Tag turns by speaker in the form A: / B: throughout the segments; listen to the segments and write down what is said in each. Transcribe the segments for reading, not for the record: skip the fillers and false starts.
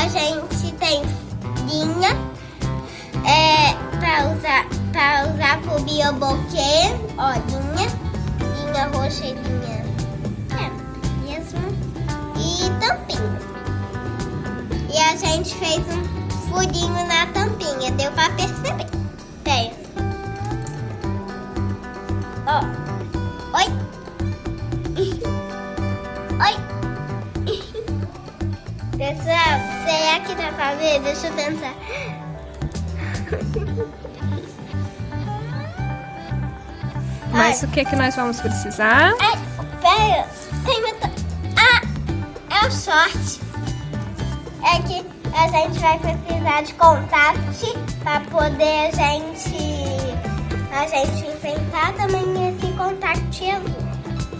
A: a gente tem linha para usar pro bilboque, ó, linha roxa e linha mesmo, e tampinha. E a gente fez um furinho na tampinha, deu pra perceber. Tem. Ó. Oi. Oi. Pessoal, será que dá pra ver? Deixa eu pensar.
B: Mas o que nós vamos precisar?
A: Pera, tem muita... é o short. É que a gente vai precisar de contact para poder a gente enfrentar também esse contact azul.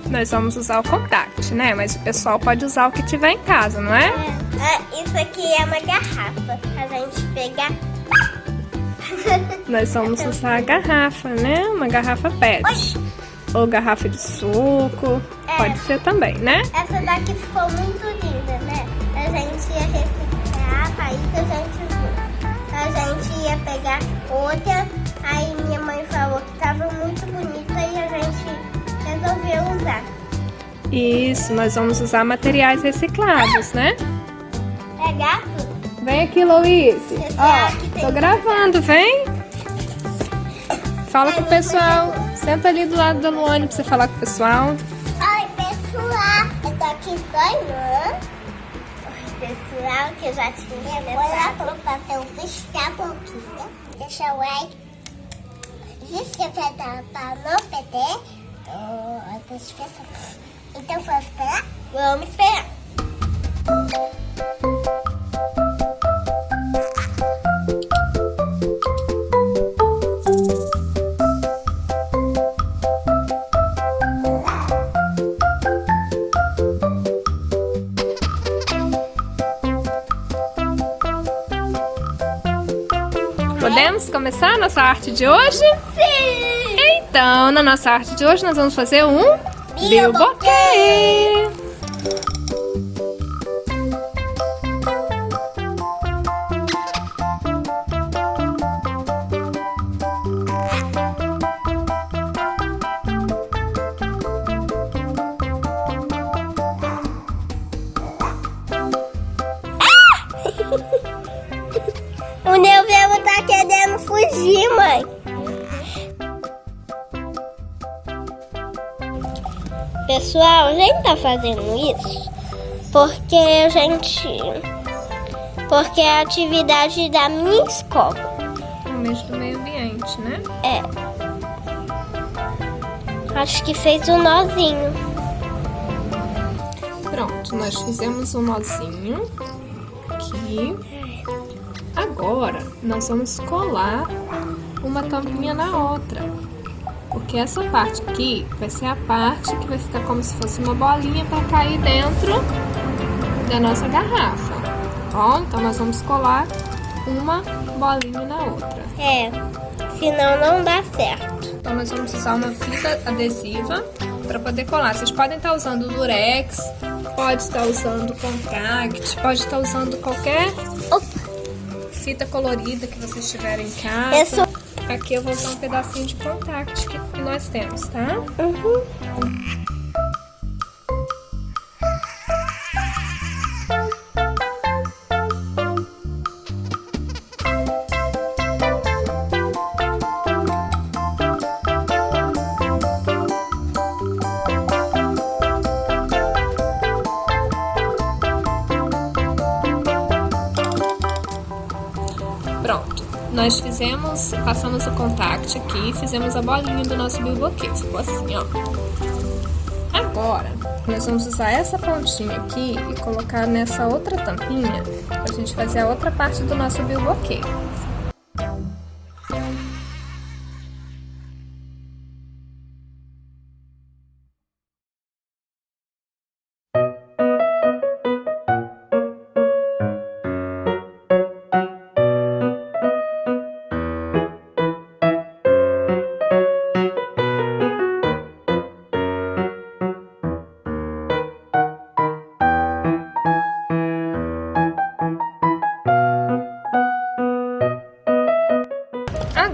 B: Nós vamos usar o contact, né? Mas o pessoal pode usar o que tiver em casa, não é?
A: Isso aqui é uma garrafa. A gente pegar...
B: Nós vamos usar a garrafa, né? Uma garrafa PET.
A: Oi.
B: Ou garrafa de suco. Pode ser também, né?
A: Essa daqui ficou muito linda, né? A gente ia reciclar, aí a gente ia pegar outra. Aí minha mãe falou que estava muito bonita e a gente resolveu usar.
B: Isso, nós vamos usar materiais reciclados, né?
A: É gato?
B: Vem aqui, Louise. Ó, tô gravando, vem. Fala com o pessoal. Senta ali do lado da Luane pra você falar com o pessoal.
A: Oi, pessoal. Eu tô aqui com a irmã. Oi, pessoal, que eu já tinha levado. Vou fazer um piscar pouquinho. Deixa o like. Se inscrever para não perder outras pessoas. Então, vamos esperar? Vamos esperar.
B: Podemos começar a nossa arte de hoje?
A: Sim!
B: Então, na nossa arte de hoje, nós vamos fazer um bilboque!
A: O Neuvelo tá querendo fugir, mãe. Pessoal, a gente tá fazendo isso porque porque é a atividade da minha escola.
B: No mês do meio ambiente, né?
A: Acho que fez um nozinho.
B: Pronto, nós fizemos um nozinho aqui. Agora, nós vamos colar uma tampinha na outra. Porque essa parte aqui vai ser a parte que vai ficar como se fosse uma bolinha para cair dentro da nossa garrafa. Bom, então nós vamos colar uma bolinha na outra.
A: Senão não dá certo.
B: Então nós vamos usar uma fita adesiva para poder colar. Vocês podem estar usando durex, pode estar usando contact, pode estar usando qualquer fita colorida que vocês tiverem em casa. Aqui eu vou usar um pedacinho de contact que nós temos, tá? Pronto, nós passamos o contact aqui, fizemos a bolinha do nosso bilboque, ficou assim, ó. Agora, nós vamos usar essa pontinha aqui e colocar nessa outra tampinha pra gente fazer a outra parte do nosso bilboque.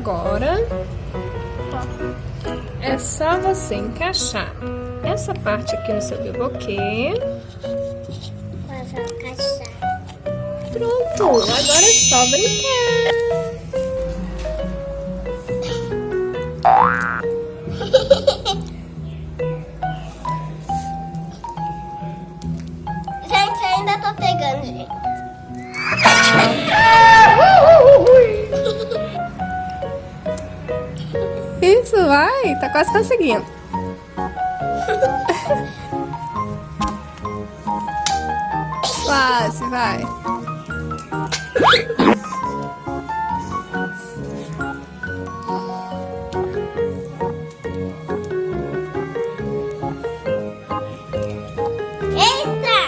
B: agora é só você encaixar essa parte aqui no seu bilboque.
A: Vou encaixar.
B: Pronto, agora é só brincar.
A: Gente, eu ainda tô pegando, gente.
B: Isso, vai, tá quase conseguindo. Quase, vai.
A: Eita!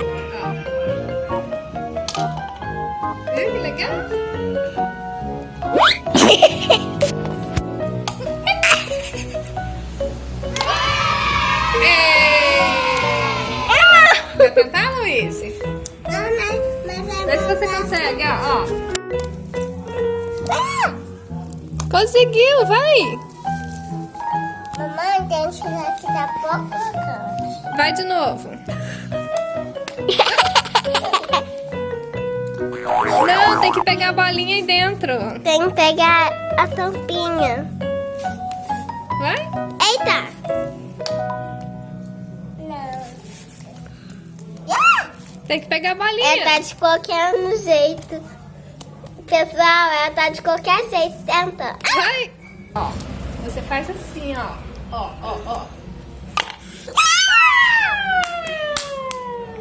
B: Viu que legal? Quer tentar, Louise?
A: Não, mas
B: Vê se você consegue, ó. Conseguiu, vai!
A: Mamãe, tem que tirar aqui da pouco canto.
B: Vai de novo. Não, tem que pegar a bolinha aí dentro.
A: Tem que pegar a tampinha.
B: Vai?
A: Eita! Não.
B: Tem que pegar a bolinha.
A: Ela tá de qualquer jeito. Pessoal, ela tá de qualquer jeito. Tenta.
B: Vai! Ó, você faz assim, ó. Ó.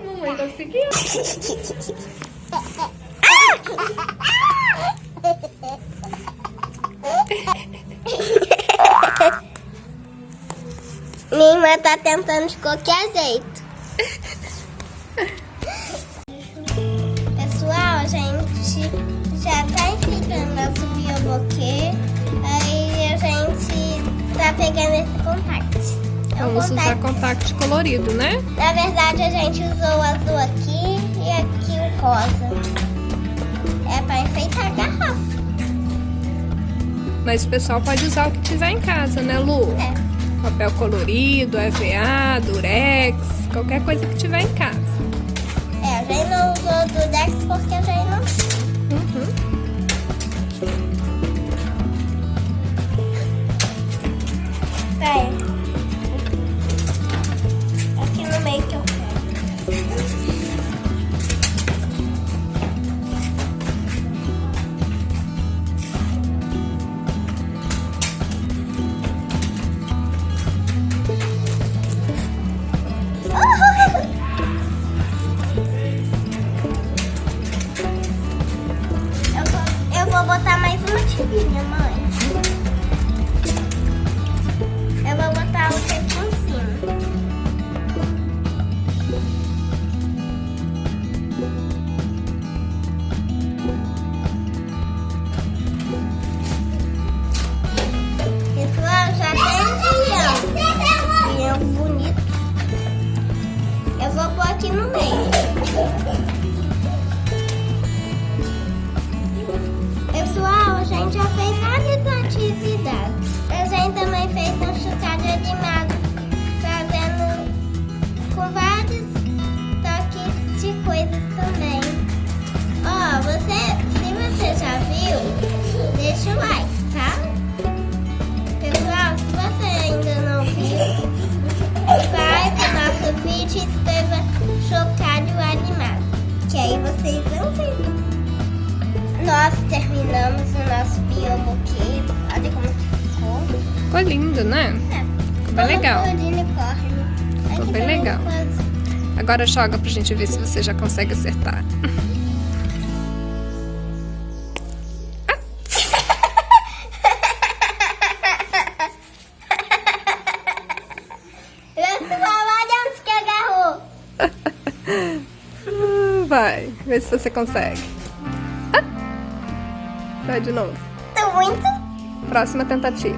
B: Mamãe conseguiu.
A: Minha irmã tá tentando de qualquer jeito. Pessoal, a gente já tá enfeitando nosso bilboque. Aí a gente tá pegando esse contact.
B: Vamos usar contact colorido, né?
A: Na verdade, a gente usou o azul aqui e aqui o rosa. É pra enfeitar a garrafa.
B: Mas o pessoal pode usar o que tiver em casa, né, Lu?
A: É.
B: Papel colorido, EVA, durex, qualquer coisa que tiver em casa.
A: É, a gente não usou do Dex porque a gente não. É. Aqui no meio que eu quero. Eu vou botar mais uma tirinha, mãe. Eu vou botar o aqui em cima. Pessoal, já tem pinhão bonito. Eu vou pôr aqui no meio. Pessoal, a gente já fez várias atividades. A gente também fez um chocalho animado, fazendo com vários toques de coisas também. Ó, se você já viu, deixa o like, tá? Pessoal, se você ainda não viu, vai pro nosso vídeo e escreva chocalho animado, que aí vocês vão ver. Nós terminamos o nosso bilboque. Olha como que ficou.
B: Ficou lindo, né? Ficou bem legal. Ficou bem legal. Agora joga pra gente ver se você já consegue acertar.
A: Pessoal, olha onde que agarrou.
B: Vai, vê se você consegue. Vai de novo.
A: Tô muito.
B: Próxima tentativa.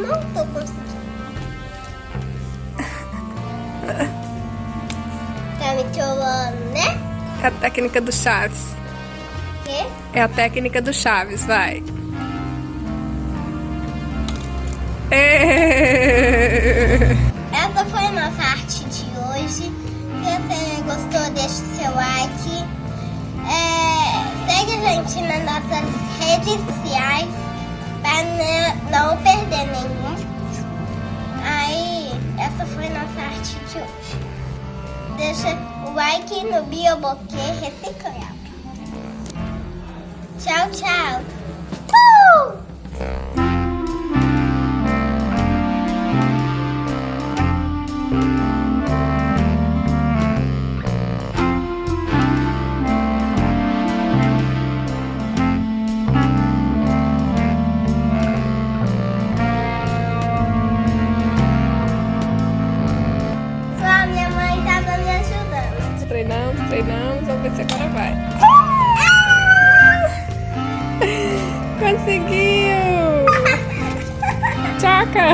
A: não tô conseguindo. Tá me trollando, né?
B: É a técnica do Chaves.
A: Quê?
B: É a técnica do Chaves, vai. Êêêê!
A: Essa foi a nossa arte de hoje. Se você gostou, deixe seu like. Segue a gente nas nossas redes sociais para não perder nenhum. Aí, essa foi a nossa arte de hoje. Deixa o like no bilboque Reciclar. Tchau, tchau. Só minha mãe tava me ajudando.
B: Treinamos, vamos ver se agora vai. Conseguiu! Tchaca!